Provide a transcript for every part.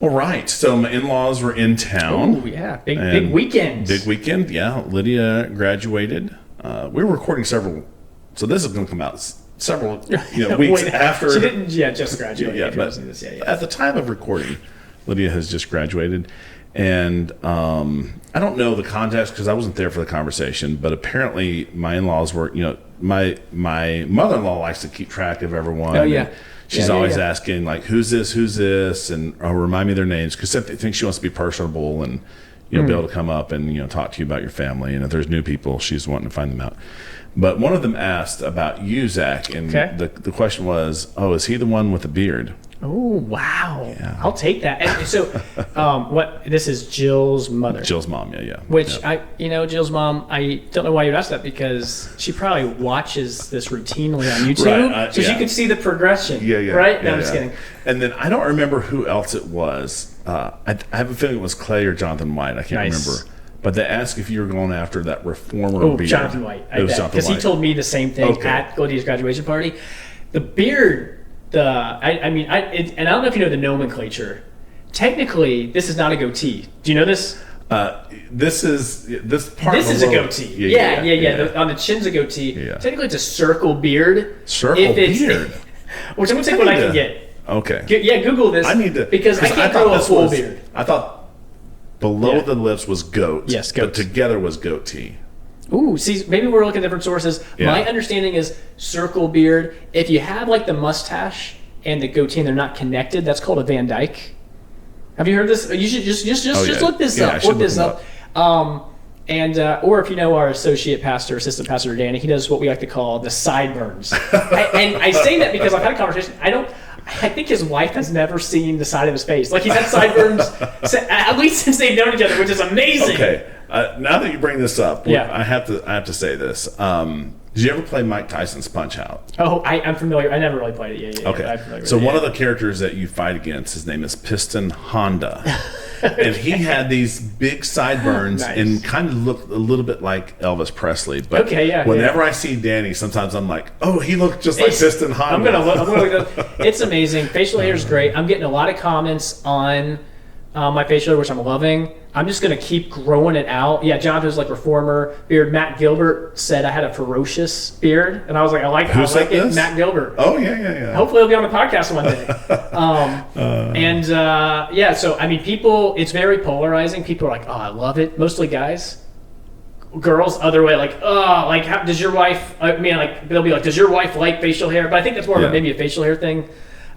All right. So my in-laws were in town. Oh, yeah. Big weekend. Big weekend, yeah. Lydia graduated. We were recording several, so this is going to come out several weeks after. She didn't just graduate. Yeah, but at the time of recording, Lydia has just graduated. And I don't know the context because I wasn't there for the conversation, but apparently my in-laws were, my mother-in-law likes to keep track of everyone. Oh, yeah. She's always asking, like, who's this, and remind me their names, because I think she wants to be personable and, be able to come up and, talk to you about your family. And if there's new people, she's wanting to find them out. But one of them asked about you, Zach, and the question was, is he the one with the beard? Oh, wow. Yeah. I'll take that. And so this is Jill's mother. Jill's mom, yeah. Which, Jill's mom, I don't know why you'd ask that, because she probably watches this routinely on YouTube. Right, so she could see the progression. Yeah. Right? No, I'm just kidding. And then I don't remember who else it was. I have a feeling it was Clay or Jonathan White. I can't remember. But they asked if you were going after that reformer beard. Jonathan White. I bet. Because he told me the same thing at Lydia's graduation party. The beard... I don't know if you know the nomenclature. Technically, this is not a goatee. Do you know this? This is a goatee. Yeah. On the chin's a goatee. Yeah. Technically, it's a circle beard. Beard. Which I'm gonna take what I can get. Okay. Google this. I need to because I can't grow a full beard. I thought below the lips was goat. Yes, goat. But together was goatee. Ooh, see, maybe we're looking at different sources. Yeah. My understanding is circle beard. If you have like the mustache and the goatee and they're not connected, that's called a Van Dyke. Have you heard this? You should just look this up. Look this up. Or if you know our assistant pastor Danny, he does what we like to call the sideburns. I say that because I've had a conversation. I think his wife has never seen the side of his face. Like he's had sideburns at least since they've known each other, which is amazing. Okay. Now that you bring this up, I have to say this. Did you ever play Mike Tyson's Punch-Out? Oh, I'm familiar. I never really played it. Yeah. Okay. I'm familiar so one of the characters that you fight against, his name is Piston Honda. And he had these big sideburns and kind of looked a little bit like Elvis Presley. But whenever I see Danny, sometimes I'm like, oh, he looked just like Piston Honda. I'm gonna look. It's amazing. Facial hair is great. I'm getting a lot of comments on my facial hair, which I'm loving. I'm just going to keep growing it out. Yeah, Jonathan's like reformer beard. Matt Gilbert said I had a ferocious beard. And I was like, I like it. Matt Gilbert. Oh, yeah. Hopefully he'll be on the podcast one day. So, I mean, people, it's very polarizing. People are like, oh, I love it. Mostly guys. Girls, other way, like, how does your wife, they'll be like, does your wife like facial hair? But I think that's more of maybe a facial hair thing.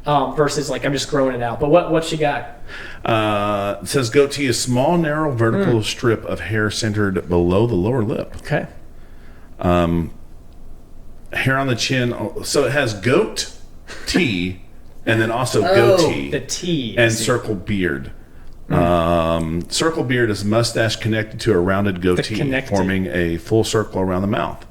Versus like I'm just growing it out. But what she got? It says goatee is small, narrow, vertical strip of hair centered below the lower lip. Okay. Hair on the chin. So it has goat T and then also goatee. The T. And circle beard. Circle beard is mustache connected to a rounded goatee, forming a full circle around the mouth.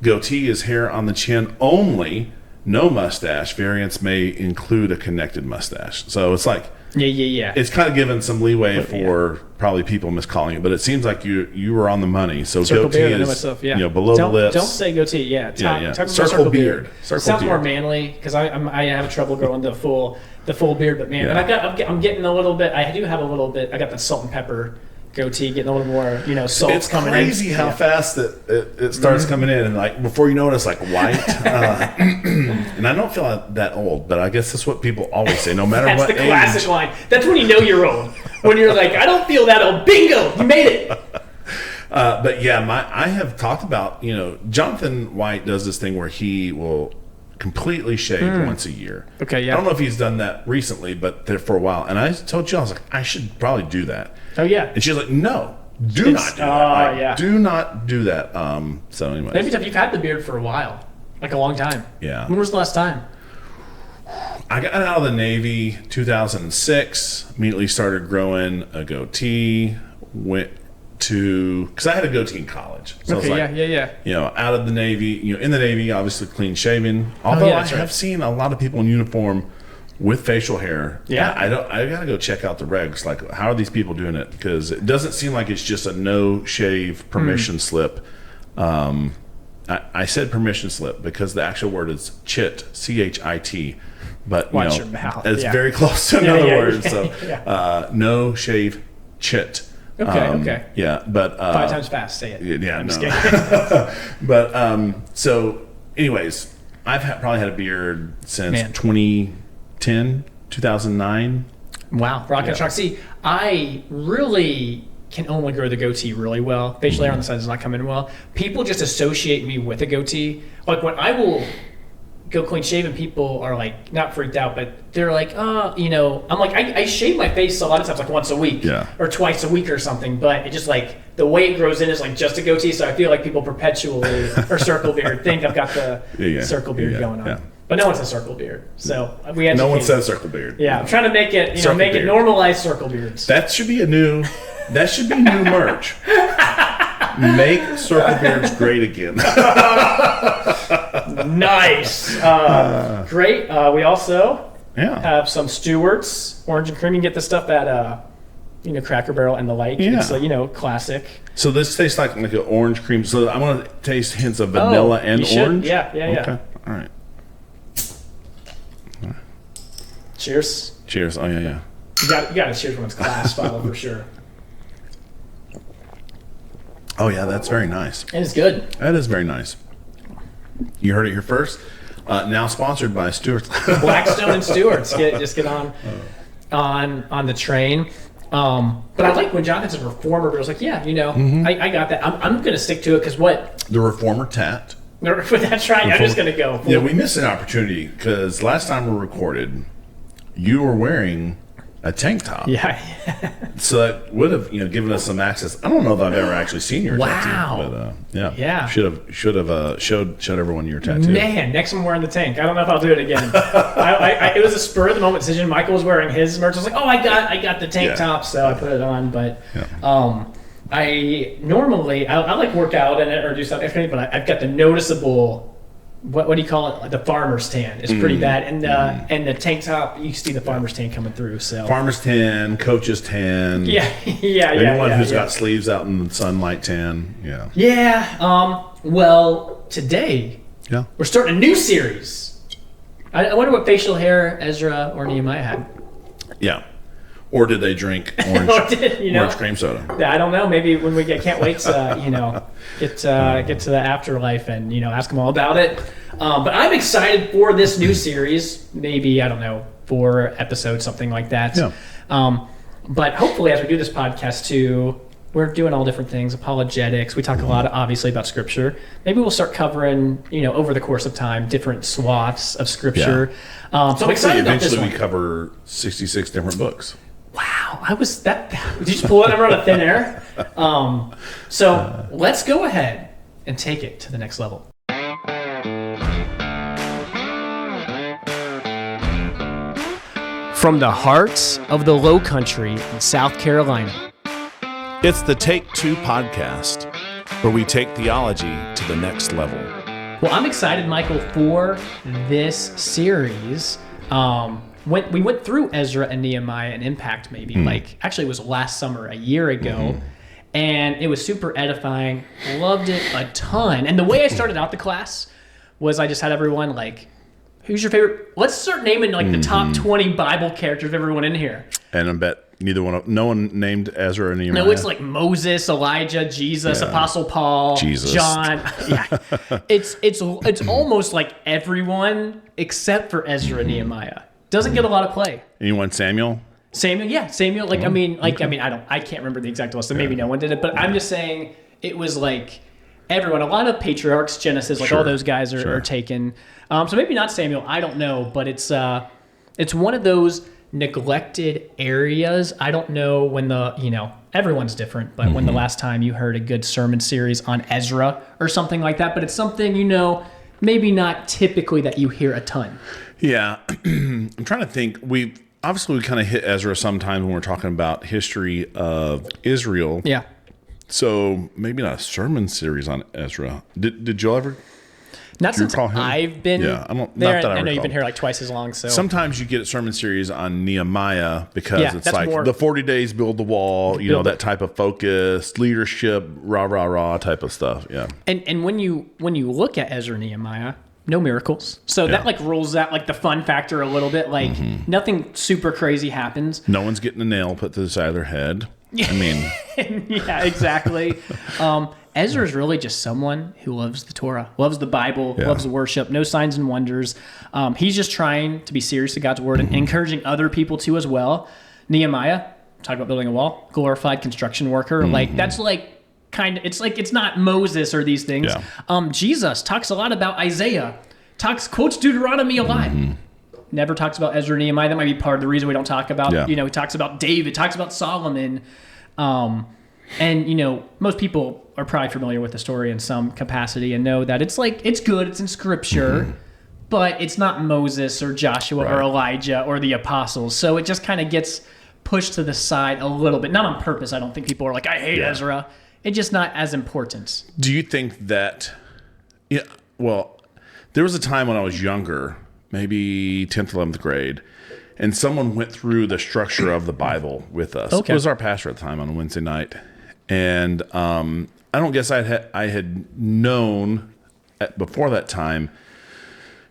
Goatee is hair on the chin only. No mustache. Variants may include a connected mustache. So it's like, it's kind of given some leeway for probably people miscalling it, but it seems like you were on the money. So circle goatee beard, is below the lips. Don't say goatee. Circle beard. Sounds more manly because I have trouble growing the full beard, but man, and I'm getting a little bit. I do have a little bit. I got the salt and pepper goatee, getting a little more, salt it's coming in. It's crazy how fast it starts coming in, and like before you know it, it's like white. And I don't feel that old, but I guess that's what people always say, no matter what age. That's the classic line. That's when you know you're old. When you're like, I don't feel that old. Bingo, you made it. But yeah, I have talked about, Jonathan White does this thing where he will completely shave once a year. Okay, yeah. I don't know if he's done that recently, but for a while. And I told Jill, I was like, I should probably do that. Oh, yeah. And she's like, no, do not do that. Do not do that. So anyway. Maybe you've had the beard for a while, like a long time. Yeah. When was the last time? I got out of the Navy 2006, immediately started growing a goatee, because I had a goatee in college. So okay, I was like, out of the Navy, in the Navy, obviously clean shaven. Although I have seen a lot of people in uniform with facial hair. Yeah. I got to go check out the regs. Like, how are these people doing it? Because it doesn't seem like it's just a no shave permission slip. I said permission slip because the actual word is chit, CHIT. but Watch your mouth. it's Yeah. very close to another word. Yeah. So no shave chit. Okay. Yeah, but 5 times fast. Say it. yeah, I'm no. just kidding. But so, anyways, I've probably had a beard since 2010, 2009. Wow, rock and shock. See, I really can only grow the goatee really well. Facial hair on the side does not come in well. People just associate me with a goatee. Like when I will go clean shaven, people are like not freaked out, but they're like, oh, I'm like, I shave my face a lot of times like once a week or twice a week or something, but it just like the way it grows in is like just a goatee. So I feel like people perpetually or circle beard think I've got the circle beard going on. Yeah. But no one says circle beard. So we educated. No one says circle beard. Yeah, I'm trying to make it, make it normalized circle beards. That should be new merch. Make circle beards great again. Nice. Great. We also have some Stewart's orange and cream. You can get this stuff at Cracker Barrel and the like. Yeah. It's classic. So this tastes like an orange cream. So I'm gonna taste hints of vanilla and orange. Yeah. Okay. All right. Cheers. Cheers. Oh yeah. You got to cheers when it's glass bottle for sure. Oh yeah, that's very nice. And it's good. That is very nice. You heard it here first. Now sponsored by Stewart's. Blackstone and Stewart's. Just get on the train. But I like when Jonathan's a reformer, but I was like, I got that. I'm going to stick to it because what? The reformer tat. That's right. I'm just going to go. Yeah, we missed an opportunity because last time we recorded, you were wearing a tank top. Yeah. So that would have given us some access. I don't know if I've ever actually seen your tattoo. But yeah. Should have showed everyone your tattoo. Man, next time I'm wearing the tank. I don't know if I'll do it again. It was a spur of the moment decision. Michael was wearing his merch. I was like, oh, I got the tank top, so I put it on. But I normally I like work out in it or do something, but I've got the noticeable. What do you call it? The farmer's tan is pretty bad, and the tank top you see the farmer's tan coming through. So farmer's tan, coach's tan, anyone who's got sleeves out in the sunlight tan, Well, today we're starting a new series. I wonder what facial hair Ezra or Nehemiah had. Yeah. Or did they drink orange cream soda? I don't know. Maybe when we can't wait to get to the afterlife and ask them all about it. But I'm excited for this new series. Maybe 4 episodes, something like that. Yeah. But hopefully, as we do this podcast too, we're doing all different things. Apologetics. We talk a lot, obviously, about Scripture. Maybe we'll start covering, over the course of time, different swaths of Scripture. So I'm excited about this one. Eventually, we cover 66 different books. Wow, did you just pull that number out of thin air? So let's go ahead and take it to the next level. From the heart of the Low Country in South Carolina, it's the Take 2 podcast, where we take theology to the next level. Well, I'm excited, Michael, for this series. When we went through Ezra and Nehemiah and Impact, maybe actually it was last summer, a year ago, and it was super edifying. Loved it a ton. And the way I started out the class was I just had everyone who's your favorite? Let's start naming the top 20 Bible characters of everyone in here. And I bet no one named Ezra or Nehemiah. No, it's like Moses, Elijah, Jesus, Apostle Paul, Jesus. John. Yeah, it's almost like everyone except for Ezra and Nehemiah. Doesn't get a lot of play. Anyone? Samuel. Samuel. I can't remember the exact list. So maybe no one did it, but I'm just saying it was everyone. A lot of patriarchs, Genesis, all those guys are taken. So maybe not Samuel. I don't know, but it's one of those neglected areas. I don't know when everyone's different, but when the last time you heard a good sermon series on Ezra or something like that. But it's something maybe not typically that you hear a ton. Yeah, I'm trying to think. We kind of hit Ezra sometimes when we're talking about history of Israel. Yeah. So maybe not a sermon series on Ezra. Did you ever? Not since I've been there. I know you've been here twice as long. So sometimes you get a sermon series on Nehemiah because it's the 40 days build the wall. That type of focus, leadership, rah rah rah type of stuff. Yeah. And when you look at Ezra and Nehemiah, no miracles. So that like rules out like the fun factor a little bit. Like nothing super crazy happens. No one's getting a nail put to the side of their head. I mean, yeah, exactly. Ezra is really just someone who loves the Torah, loves the Bible, loves worship, no signs and wonders. He's just trying to be serious to God's word and encouraging other people to as well. Nehemiah, talk about building a wall, glorified construction worker. Like that's like kind of, it's not Moses or these things. Jesus talks a lot about Isaiah, quotes Deuteronomy a lot. Never talks about Ezra and Nehemiah. That might be part of the reason we don't talk about, he talks about David, talks about Solomon. And, most people are probably familiar with the story in some capacity and know that it's good, it's in scripture, but it's not Moses or Joshua or Elijah or the apostles. So it just kind of gets pushed to the side a little bit. Not on purpose. I don't think people are like, I hate Ezra. It's just not as important. Do you think that, there was a time when I was younger, maybe 10th, 11th grade, and someone went through the structure of the Bible with us. Okay. It was our pastor at the time on a Wednesday night. And I don't guess I had known before that time,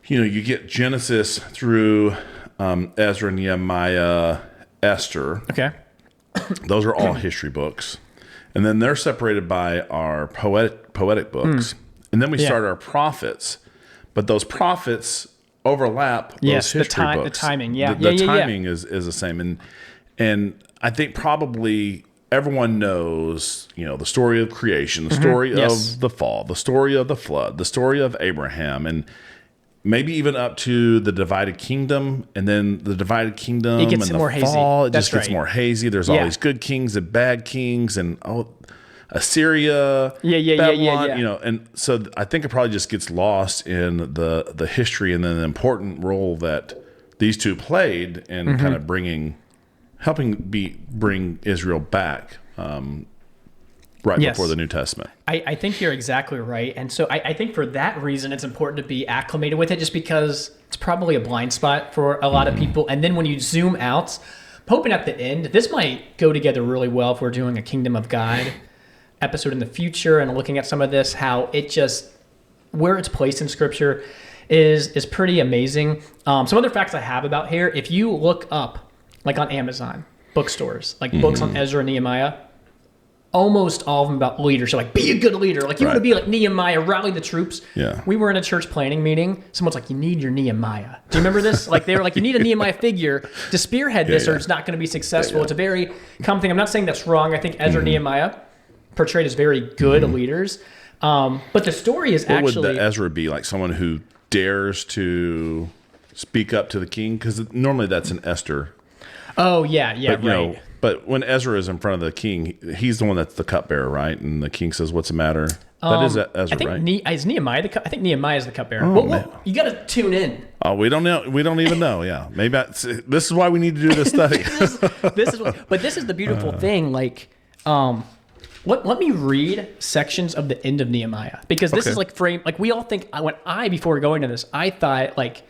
you get Genesis through Ezra, Nehemiah, Esther. Okay. Those are all history books. And then they're separated by our poetic books. And then we start our prophets. But those prophets overlap those history books. The timing, The timing is the same. And I think probably everyone knows, the story of creation, the story of the fall, the story of the flood, the story of Abraham, and maybe even up to the divided kingdom, and then the divided kingdom it gets and more the fall. It just That's gets more hazy. There's always good kings and bad kings, and Assyria, Babylon, and so I think it probably just gets lost in the history and then the important role that these two played in kind of helping bring Israel back before the New Testament. I think you're exactly right. And so I think for that reason, it's important to be acclimated with it just because it's probably a blind spot for a lot of people. And then when you zoom out, hoping at the end, this might go together really well if we're doing a Kingdom of God episode in the future and looking at some of this, how it just, where it's placed in Scripture is pretty amazing. Some other facts I have about here, if you look up, like on Amazon, bookstores, like books on Ezra and Nehemiah, almost all of them about leadership, like be a good leader. Like you want to be like Nehemiah, rally the troops. Yeah. We were in a church planning meeting. Someone's like, you need your Nehemiah. Do you remember this? Like they were like, you need a Nehemiah figure to spearhead this or it's not going to be successful. It's a very common thing. I'm not saying that's wrong. I think Ezra and Nehemiah portrayed as very good leaders. But the story is what would the Ezra be? Like someone who dares to speak up to the king? Because normally that's an Esther. Oh, yeah, but, but when Ezra is in front of the king, he's the one that's the cupbearer, right? And the king says, what's the matter? That is Ezra, I think right? Is Nehemiah I think Nehemiah is the cupbearer. Oh, you got to tune in. Oh, we don't know. We don't even know. Yeah, maybe this is why we need to do this study. But this is the beautiful thing. Like, let me read sections of the end of Nehemiah because this is like frame. Like we all think before going to this, I thought like,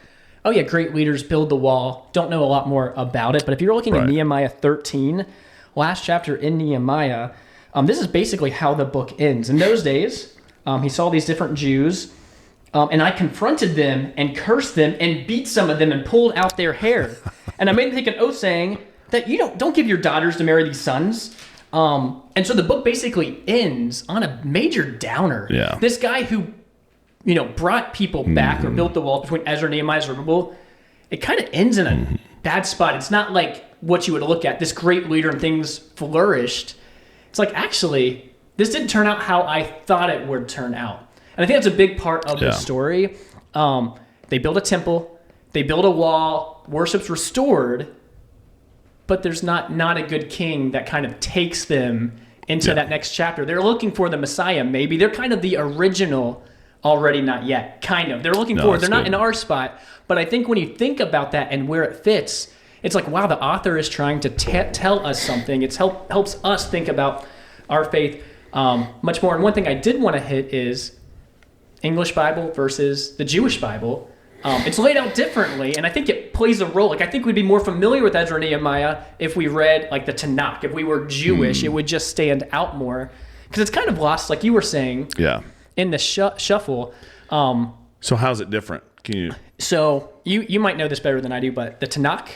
oh yeah, great leaders build the wall. Don't know a lot more about it. But if you're looking at Nehemiah 13, last chapter in Nehemiah, this is basically how the book ends. In those days, he saw these different Jews, and I confronted them and cursed them and beat some of them and pulled out their hair. And I made them take an oath saying that you don't give your daughters to marry these sons. And so the book basically ends on a major downer. Yeah. This guy who brought people back or built the wall between Ezra and Nehemiah, Zerubbabel, it kind of ends in a bad spot. It's not like what you would look at, this great leader and things flourished. It's like, actually, this didn't turn out how I thought it would turn out. And I think that's a big part of the story. They build a temple, they build a wall, worship's restored, but there's not a good king that kind of takes them into that next chapter. They're looking for the Messiah, maybe. They're kind of the original already, not yet, kind of. They're looking forward. They're not in our spot. But I think when you think about that and where it fits, it's like, wow, the author is trying to tell us something. It helps us think about our faith much more. And one thing I did want to hit is English Bible versus the Jewish Bible. It's laid out differently, and I think it plays a role. Like, I think we'd be more familiar with Ezra and Nehemiah if we read, like, the Tanakh. If we were Jewish, it would just stand out more. Because it's kind of lost, like you were saying, in the shuffle. So how's it different? Can you? So you might know this better than I do, but the Tanakh,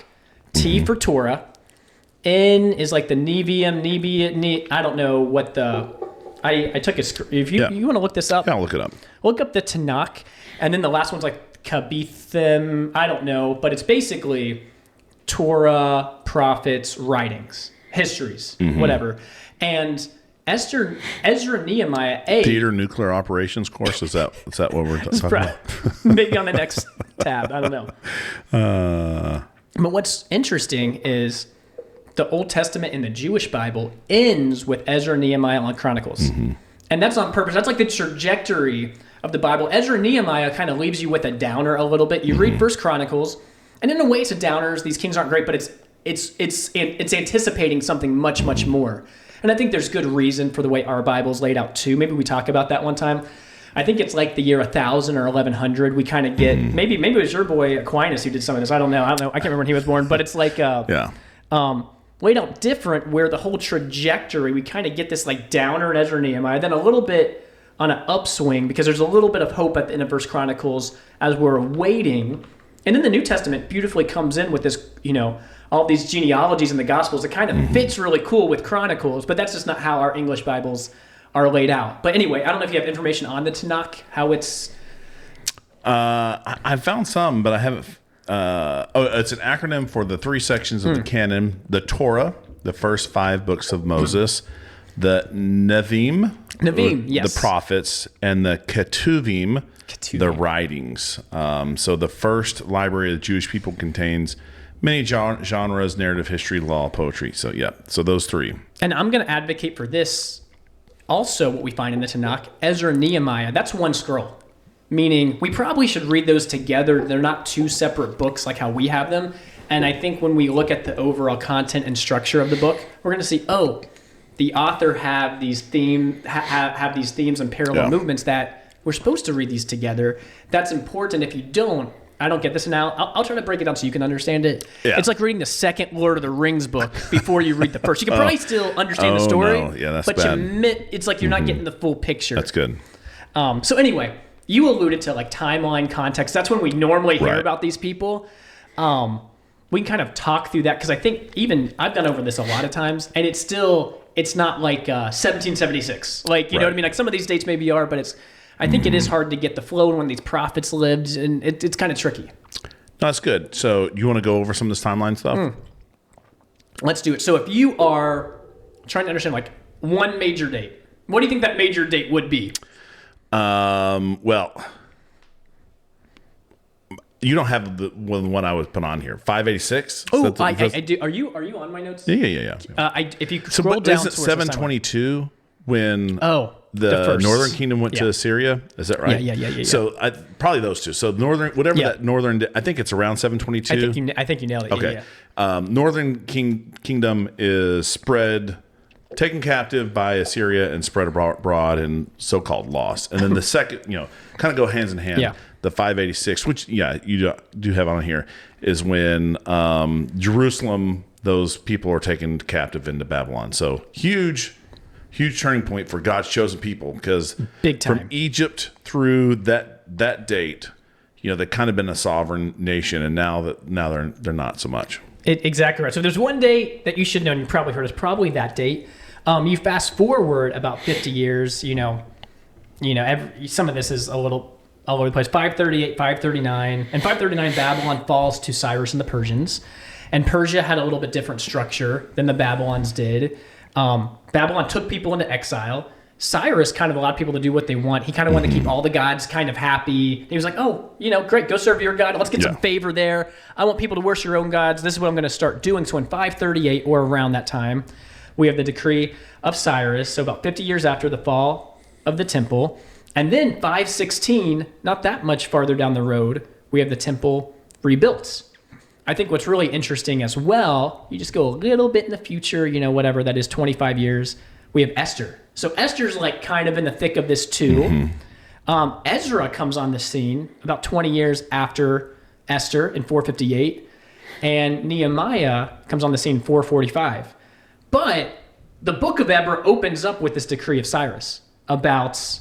T for Torah, N is like the Nevi'im, I don't know what I took a, if you want to look this up. Yeah, I'll look it up. Look up the Tanakh, and then the last one's like Kabithim, I don't know, but it's basically Torah, prophets, writings, histories, whatever. And Ezra and Nehemiah, Theater Nuclear Operations course, is that what we're talking about? Maybe on the next tab, I don't know. But what's interesting is the Old Testament in the Jewish Bible ends with Ezra and Nehemiah on Chronicles. And that's on purpose. That's like the trajectory of the Bible. Ezra and Nehemiah kind of leaves you with a downer a little bit. You read First Chronicles, and in a way it's a downer. These kings aren't great, but it's anticipating something much, much more. And I think there's good reason for the way our Bible's laid out too. Maybe we talk about that one time. I think it's like the year 1000 or 1100. We kind of get, maybe it was your boy Aquinas who did some of this. I don't know. I can't remember when he was born, but it's like laid out different, where the whole trajectory, we kind of get this like downer in Ezra and Nehemiah, then a little bit on an upswing, because there's a little bit of hope at the end of First Chronicles as we're waiting. And then the New Testament beautifully comes in with this, all these genealogies in the Gospels. It kind of fits really cool with Chronicles, but that's just not how our English Bibles are laid out. But anyway, I don't know if you have information on the Tanakh, how it's... I found some, but I haven't... it's an acronym for the 3 sections of the canon: the Torah, the first 5 books of Moses, the Nevi'im, yes, the prophets, and the Ketuvim, the writings. So the first library of the Jewish people contains many genres: narrative, history, law, poetry. So so those 3. And I'm going to advocate for this. Also, what we find in the Tanakh, Ezra and Nehemiah, that's one scroll. Meaning, we probably should read those together. They're not 2 separate books like how we have them. And I think when we look at the overall content and structure of the book, we're going to see, the author have these themes and parallel movements that we're supposed to read these together. That's important. If you don't, I don't get this now. I'll try to break it down so you can understand it. Yeah. It's like reading the second Lord of the Rings book before you read the first. You can probably still understand the story, no. Yeah, that's but bad. It's like you're not getting the full picture. That's good. So anyway, you alluded to like timeline context. That's when we normally hear about these people. We can kind of talk through that, because I think even I've gone over this a lot of times, and it's not like 1776. Like, you know what I mean? Like some of these dates maybe are, but I think it is hard to get the flow when these prophets lived, and it's kind of tricky. No, that's good. So you want to go over some of this timeline stuff? Let's do it. So if you are trying to understand like one major date, what do you think that major date would be? Well, you don't have the one I was put on here. 586. Oh, I do. Are you on my notes? Yeah. If you scroll down, is it 722 when the Northern Kingdom went to Assyria? Is that right? Yeah. So probably those 2. So that northern, I think it's around 722. I think you nailed it. Okay. Northern Kingdom is taken captive by Assyria and spread abroad and so-called lost. And then the second, kind of go hands in hand. Yeah. The 586, which you do have on here, is when Jerusalem, those people are taken captive into Babylon. So huge turning point for God's chosen people, because big time from Egypt through that date, they've kind of been a sovereign nation, and now they're not so much. Exactly right. So there's one date that you should know, and you probably heard, is probably that date. You fast forward about 50 years, some of this is a little all over the place. 538, 539. And 539, Babylon falls to Cyrus and the Persians. And Persia had a little bit different structure than the Babylons did. Babylon took people into exile. Cyrus kind of allowed people to do what they want. He kind of wanted to keep all the gods kind of happy. He was like, great, go serve your God. Let's get some favor there. I want people to worship your own gods. This is what I'm going to start doing. So in 538, or around that time, we have the decree of Cyrus. So about 50 years after the fall of the temple. And then 516, not that much farther down the road, we have the temple rebuilt. I think what's really interesting as well, you just go a little bit in the future, whatever that is, 25 years, we have Esther. So Esther's like kind of in the thick of this too. Ezra comes on the scene about 20 years after Esther in 458, and Nehemiah comes on the scene in 445. But the book of Ezra opens up with this decree of Cyrus about,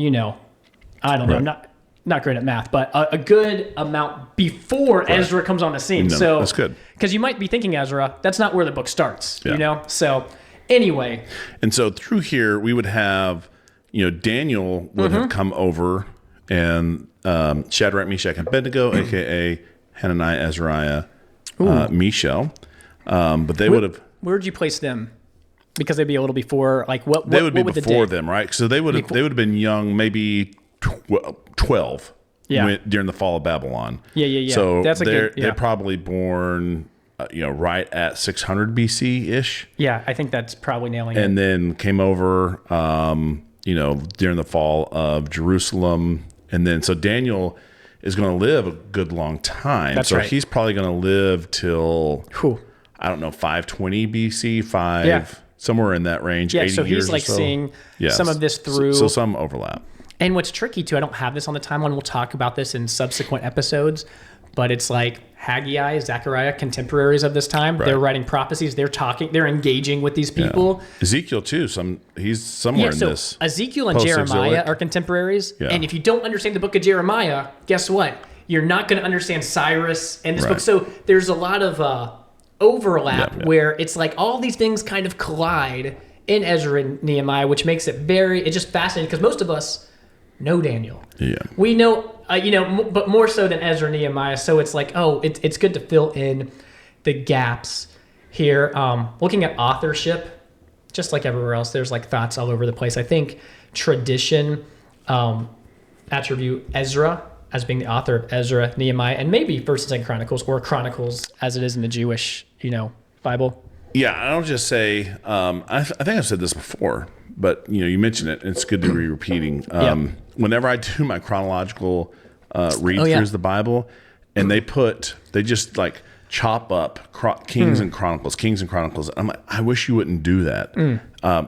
I don't know, not great at math, but a good amount before Ezra comes on the scene. No, so that's good. Because you might be thinking, Ezra, that's not where the book starts, Yeah. you know? So anyway. And so through here, we would have, Daniel would have come over, and Shadrach, Meshach, and Abednego, a.k.a. Hananiah, Azariah, Mishael. But they would have... Where would you place them? Because they'd be a little before, like what They would be would before them, right? So they would have been young, maybe 12 during the fall of Babylon. Yeah. So That's they're probably born, right at 600 BC-ish. Yeah, I think that's probably nailing it. And then came over, during the fall of Jerusalem. And then, so Daniel is going to live a good long time. That's so right. he's probably going to live till, I don't know, 520 BC, somewhere in that range. Yeah, 80 so he's years like or so. seeing some of this through. So some overlap. And what's tricky too, I don't have this on the timeline. We'll talk about this in subsequent episodes, but it's like Haggai, Zechariah, contemporaries of this time. Right. They're writing prophecies. They're talking. They're engaging with these people. Yeah. Ezekiel too. He's somewhere in this. Ezekiel and Jeremiah are contemporaries. Yeah. And if you don't understand the book of Jeremiah, guess what? You're not going to understand Cyrus and this book. So there's a lot of overlap where it's like all these things kind of collide in Ezra and Nehemiah, which makes it it's just fascinating because most of us know Daniel. Yeah. We know, but more so than Ezra and Nehemiah. So it's like, it's good to fill in the gaps here. Looking at authorship, just like everywhere else, there's like thoughts all over the place. I think tradition attribute Ezra as being the author of Ezra, Nehemiah, and maybe 1st and 2nd Chronicles, or Chronicles as it is in the Jewish, Bible. Yeah, I'll just say, I think I've said this before, but you mentioned it, and it's good to be repeating. Whenever I do my chronological read-throughs of the Bible, and they just like chop up Kings and Chronicles. I'm like, I wish you wouldn't do that.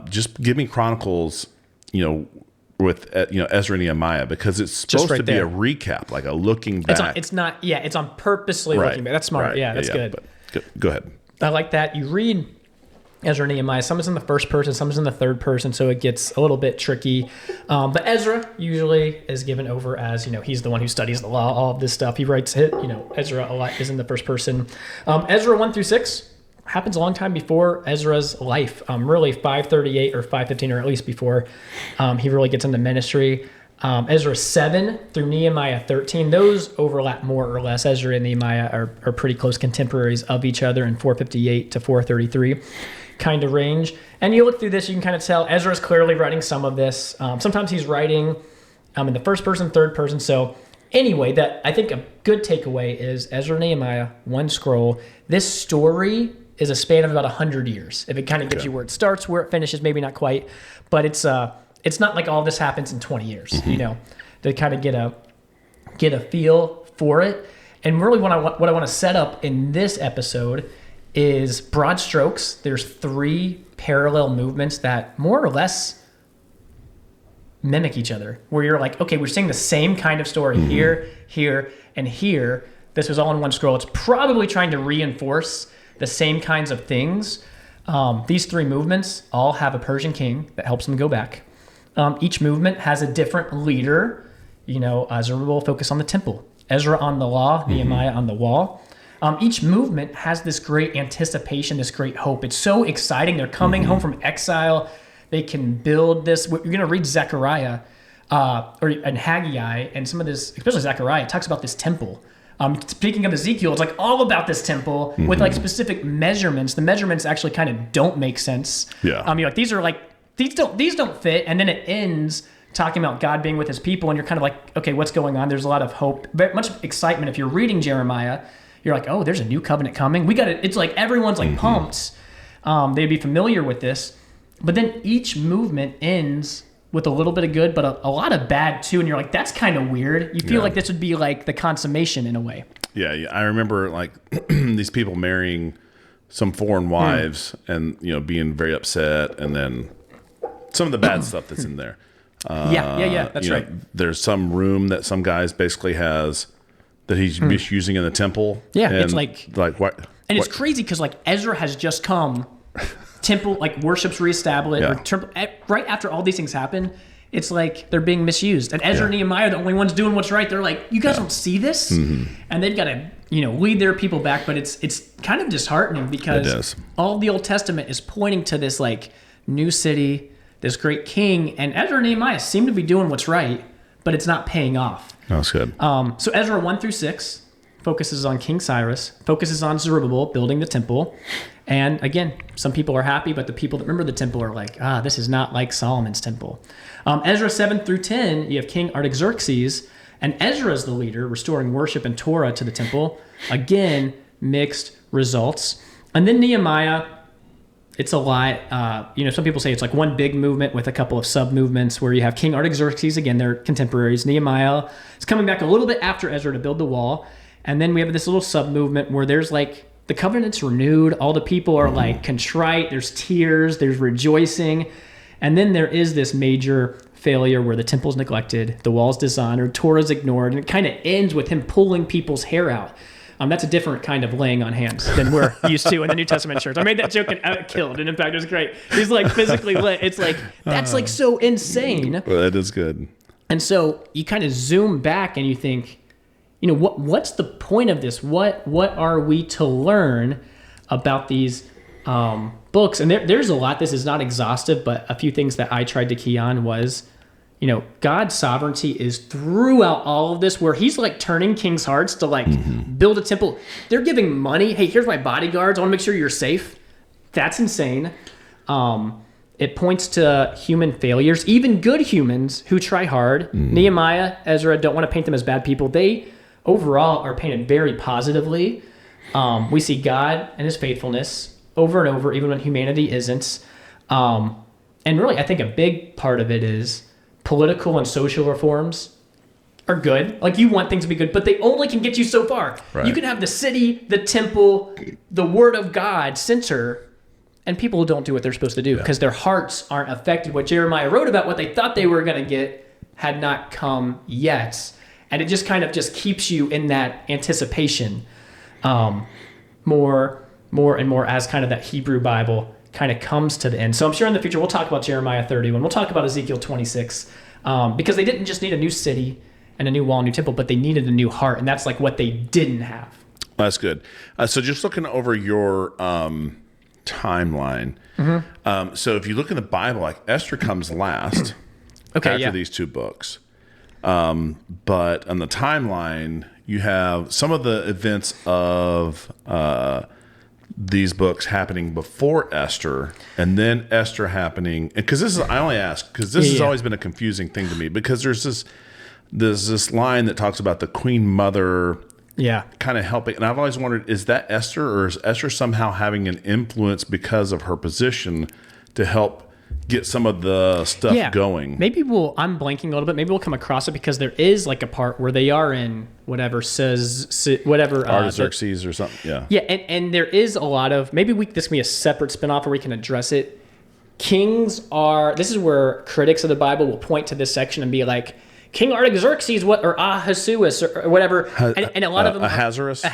Just give me Chronicles, with Ezra and Nehemiah, because it's supposed to be a recap, like a looking back. It's on purposely looking back. That's smart. Right. Yeah, that's good. But go ahead. I like that. You read Ezra and Nehemiah. Some is in the first person, some is in the third person, so it gets a little bit tricky. But Ezra usually is given over as, he's the one who studies the law, all of this stuff. He writes it, Ezra a lot is in the first person. Ezra 1-6 happens a long time before Ezra's life, really 538 or 515, or at least before he really gets into ministry. Ezra 7 through Nehemiah 13, those overlap more or less. Ezra and Nehemiah are pretty close contemporaries of each other in 458 to 433 kind of range. And you look through this, you can kind of tell Ezra's clearly writing some of this. Sometimes he's writing in the first person, third person. So anyway, that I think a good takeaway is Ezra and Nehemiah, one scroll. This story is a span of about 100 years. If it kind of gives you where it starts, where it finishes, maybe not quite, but it's not like all this happens in 20 years, to kind of get a feel for it. And really what I want to set up in this episode is broad strokes. There's 3 parallel movements that more or less mimic each other, where you're like, okay, we're seeing the same kind of story here, and here. This was all in one scroll. It's probably trying to reinforce the same kinds of things. These 3 movements all have a Persian king that helps them go back. Each movement has a different leader. Ezra will focus on the temple, Ezra on the law, Nehemiah on the wall. Each movement has this great anticipation, this great hope. It's so exciting. They're coming home from exile. They can build this. You're going to read Zechariah and Haggai, and some of this, especially Zechariah, talks about this temple. Speaking of Ezekiel, it's like all about this temple with like specific measurements. The measurements actually kind of don't make sense. Yeah. You're like, these don't fit. And then it ends talking about God being with his people, and you're kind of like, okay, what's going on? There's a lot of hope, very much excitement. If you're reading Jeremiah, you're like, oh, there's a new covenant coming. We got it. It's like everyone's like pumped. They'd be familiar with this. But then each movement ends with a little bit of good, but a lot of bad too. And you're like, that's kind of weird. You feel like this would be like the consummation in a way. Yeah. I remember like these people marrying some foreign wives and, being very upset. And then some of the bad stuff that's in there. That's right. There's some room that some guys basically has that he's misusing in the temple. Yeah. And it's like what? And it's crazy because like Ezra has just come, temple, like worship's reestablished, right after all these things happen, it's like they're being misused. And Ezra and Nehemiah are the only ones doing what's right. They're like, you guys don't see this? And they've got to, lead their people back. But it's kind of disheartening because all of the Old Testament is pointing to this like new city, this great king, and Ezra and Nehemiah seem to be doing what's right, but it's not paying off. That's good. So Ezra 1-6 focuses on King Cyrus, focuses on Zerubbabel building the temple. And again, some people are happy, but the people that remember the temple are like, this is not like Solomon's temple. Ezra 7-10, you have King Artaxerxes, and Ezra is the leader, restoring worship and Torah to the temple. Again, mixed results. And then Nehemiah, it's a lot. Some people say it's like one big movement with a couple of sub-movements where you have King Artaxerxes, again, they're contemporaries. Nehemiah is coming back a little bit after Ezra to build the wall. And then we have this little sub-movement where there's like, the covenant's renewed, all the people are like contrite, there's tears, there's rejoicing. And then there is this major failure where the temple's neglected, the wall's dishonored, Torah's ignored, and it kind of ends with him pulling people's hair out. That's a different kind of laying on hands than we're used to in the New Testament church. I made that joke and it killed, and in fact, it was great. He's like physically lit. It's like, that's like so insane. Well, that is good. And so you kind of zoom back and you think, what's the point of this? What are we to learn about these books? And there's a lot. This is not exhaustive, but a few things that I tried to key on was, God's sovereignty is throughout all of this, where he's like turning kings' hearts to like build a temple. They're giving money. Hey, here's my bodyguards. I want to make sure you're safe. That's insane. It points to human failures, even good humans who try hard. Nehemiah, Ezra, don't want to paint them as bad people. They overall are painted very positively. We see God and his faithfulness over and over, even when humanity isn't. And really, I think a big part of it is political and social reforms are good. Like, you want things to be good, but they only can get you so far. Right. You can have the city, the temple, the word of God center, and people don't do what they're supposed to do because their hearts aren't affected. What Jeremiah wrote about, what they thought they were going to get, had not come yet. And it just kind of just keeps you in that anticipation more and more as kind of that Hebrew Bible kind of comes to the end. So I'm sure in the future we'll talk about Jeremiah 31. We'll talk about Ezekiel 26 because they didn't just need a new city and a new wall, a new temple, but they needed a new heart. And that's like what they didn't have. That's good. So just looking over your timeline. So if you look in the Bible, like Esther comes last after these two books. But on the timeline, you have some of the events of these books happening before Esther, and then Esther happening. Because this is, I only ask because this has always been a confusing thing to me. Because there's this line that talks about the Queen Mother, kind of helping, and I've always wondered: is that Esther, or is Esther somehow having an influence because of her position to help get some of the stuff going? Maybe I'm blanking a little bit. Maybe we'll come across it because there is like a part where they are in whatever Artaxerxes or something. Yeah, and there is a lot of, maybe this can be a separate spinoff where we can address it. Kings are, this is where critics of the Bible will point to this section and be like, King Artaxerxes, or Ahasuerus, or whatever, and a lot of them, Ahasuerus,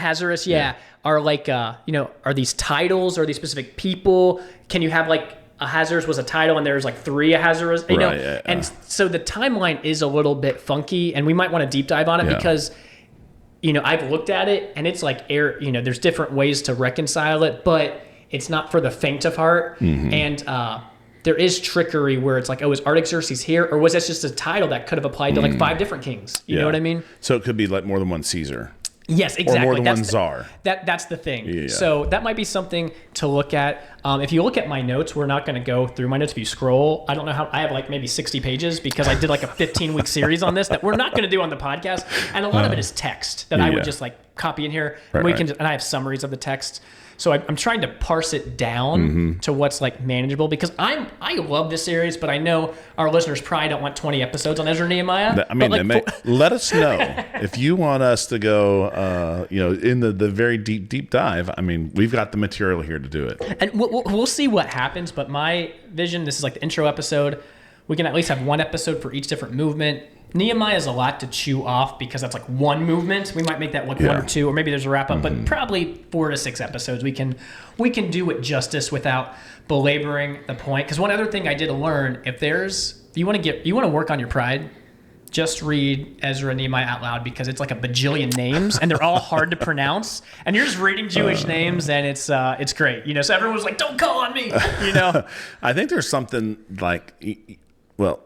are like, are these titles, are these specific people? Can you have like Ahasuerus was a title, and there's like 3 Ahasuerus, and so the timeline is a little bit funky, and we might want to deep dive on it because, I've looked at it, and it's like there's different ways to reconcile it, but it's not for the faint of heart, and there is trickery where it's like, oh, is Artaxerxes here, or was that just a title that could have applied to like 5 different kings? You know what I mean? So it could be like more than one Caesar. Yes, exactly. Or more than one czar. That's the thing. Yeah. So that might be something to look at. If you look at my notes, we're not going to go through my notes. If you scroll, I don't know how, I have like maybe 60 pages because I did like a 15-week series on this that we're not going to do on the podcast. And a lot of it is text that I would just like copy in here. And and I have summaries of the text. So I'm trying to parse it down to what's like manageable because I love this series, but I know our listeners probably don't want 20 episodes on Ezra and Nehemiah. I mean, let us know if you want us to go, in the very deep dive. I mean, we've got the material here to do it, and we'll see what happens. But my vision, this is like the intro episode. We can at least have one episode for each different movement. Nehemiah is a lot to chew off because that's like one movement. We might make that like 1 or 2, or maybe there's a wrap up, but probably 4 to 6 episodes. We can do it justice without belaboring the point. Because one other thing I did learn, if there's you want to work on your pride, just read Ezra and Nehemiah out loud, because it's like a bajillion names and they're all hard to pronounce. And you're just reading Jewish names, and it's great. So everyone was like, "Don't call on me." I think there's something like, well,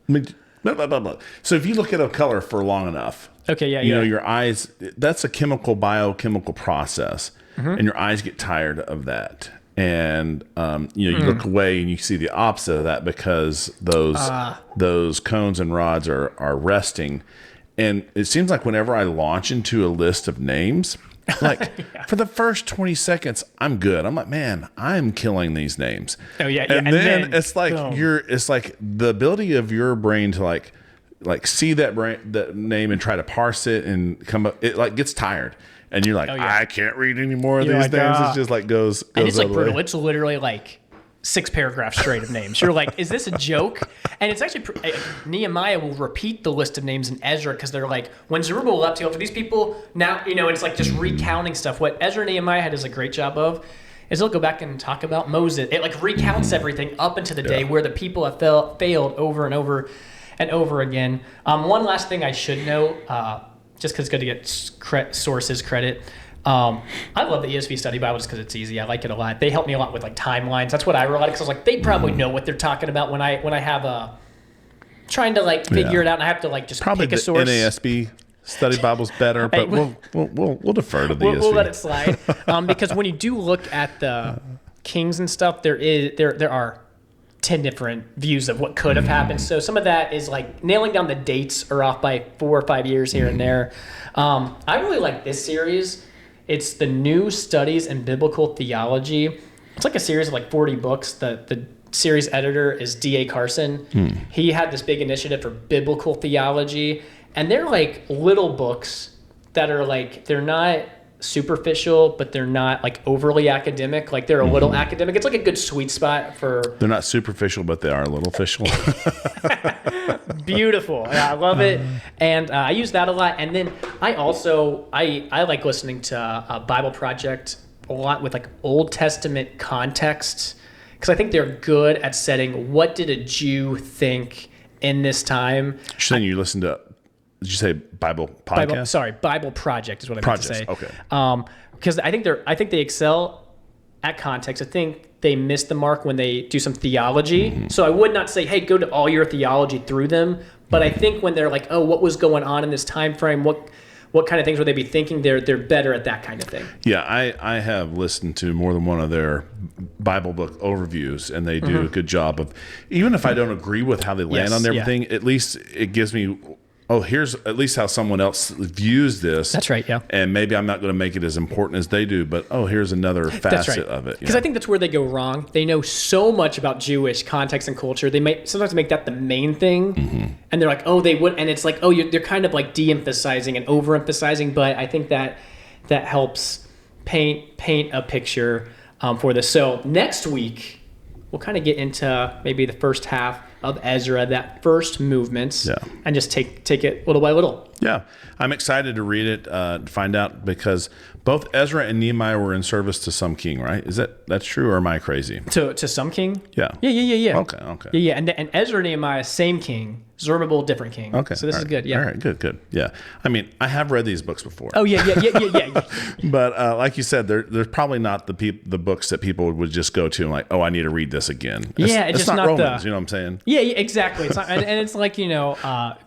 blah, blah, blah, blah. So if you look at a color for long enough, okay, yeah, your eyes, that's a biochemical process, and your eyes get tired of that. And you look away and you see the opposite of that, because those cones and rods are resting. And it seems like whenever I launch into a list of names, like for the first 20 seconds, I'm good. I'm like, man, I'm killing these names. Oh yeah, and then it's like it's like the ability of your brain to like see that name and try to parse it and come up. It like gets tired. And you're like, I can't read any more of these names. It's just like goes and it's like brutal. It's literally like 6 paragraphs straight of names. You're like, is this a joke? And it's actually Nehemiah will repeat the list of names in Ezra, because they're like, when Zerubbabel left, he go for these people now. And it's like just recounting stuff. What Ezra and Nehemiah does a great job of is they'll go back and talk about Moses. It like recounts everything up into the day where the people have failed over and over and over again. One last thing I should note. Just because it's good to get sources credit. I love the ESV Study Bible just because it's easy. I like it a lot. They help me a lot with like timelines. That's what I relied on, because I was like, they probably know what they're talking about when I have trying to like figure it out, and I have to like just probably pick a source. NASB Study Bible's better, but we'll defer to the ESV. We'll let it slide, because when you do look at the Kings and stuff, there are 10 different views of what could have happened. So some of that is like nailing down the dates are off by 4 or 5 years here and there. I really like this series. It's the New Studies in Biblical Theology. It's like a series of like 40 books. The series editor is D.A. Carson. He had this big initiative for biblical theology, and they're like little books that are like, they're not superficial, but they're not like overly academic. Like they're a little academic. It's like a good sweet spot for. They're not superficial, but they are a little official. Beautiful. Yeah, I love it, and I use that a lot. And then I also I like listening to Bible Project a lot with like Old Testament context, because I think they're good at setting what did a Jew think in this time. So then you listen to. Did you say Bible podcast? Bible Project is what I meant to say. Okay. Because I think they excel at context. I think they miss the mark when they do some theology. So I would not say, hey, go to all your theology through them. But I think when they're like, oh, what was going on in this time frame? What kind of things would they be thinking? They're better at that kind of thing. Yeah, I have listened to more than one of their Bible book overviews, and they do a good job of, even if I don't agree with how they land on everything, at least it gives me. Oh, here's at least how someone else views this. That's right, yeah. And maybe I'm not going to make it as important as they do, but here's another facet of it. Because I think that's where they go wrong. They know so much about Jewish context and culture. They might sometimes make that the main thing, and they're like, oh, they would, and it's like, oh, they're kind of like de-emphasizing and overemphasizing. But I think that helps paint a picture for this. So next week we'll kind of get into maybe the first half of Ezra, that first movement, and just take it little by little. Yeah, I'm excited to read it, to find out, because both Ezra and Nehemiah were in service to some king, right? That's true, or am I crazy? To some king? Yeah. Yeah. Okay. Yeah. And Ezra and Nehemiah, same king. Zerubbabel, different king. Okay. So this is good. Yeah. All right. Good. Yeah. I mean, I have read these books before. Oh yeah. But like you said, there's probably not the books that people would just go to and like, oh, I need to read this again. It's just not Romans. You know what I'm saying? Yeah, exactly. It's not, and it's like,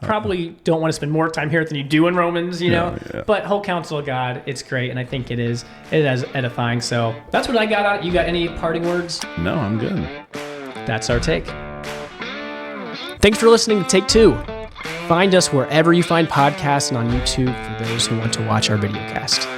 probably don't want to spend more time here than you do in Romans. Yeah. But whole counsel of God, it's great, and I think it is edifying. So that's what I got out. You got any parting words? No, I'm good. That's our take. Thanks for listening to Take 2. Find us wherever you find podcasts and on YouTube for those who want to watch our videocast.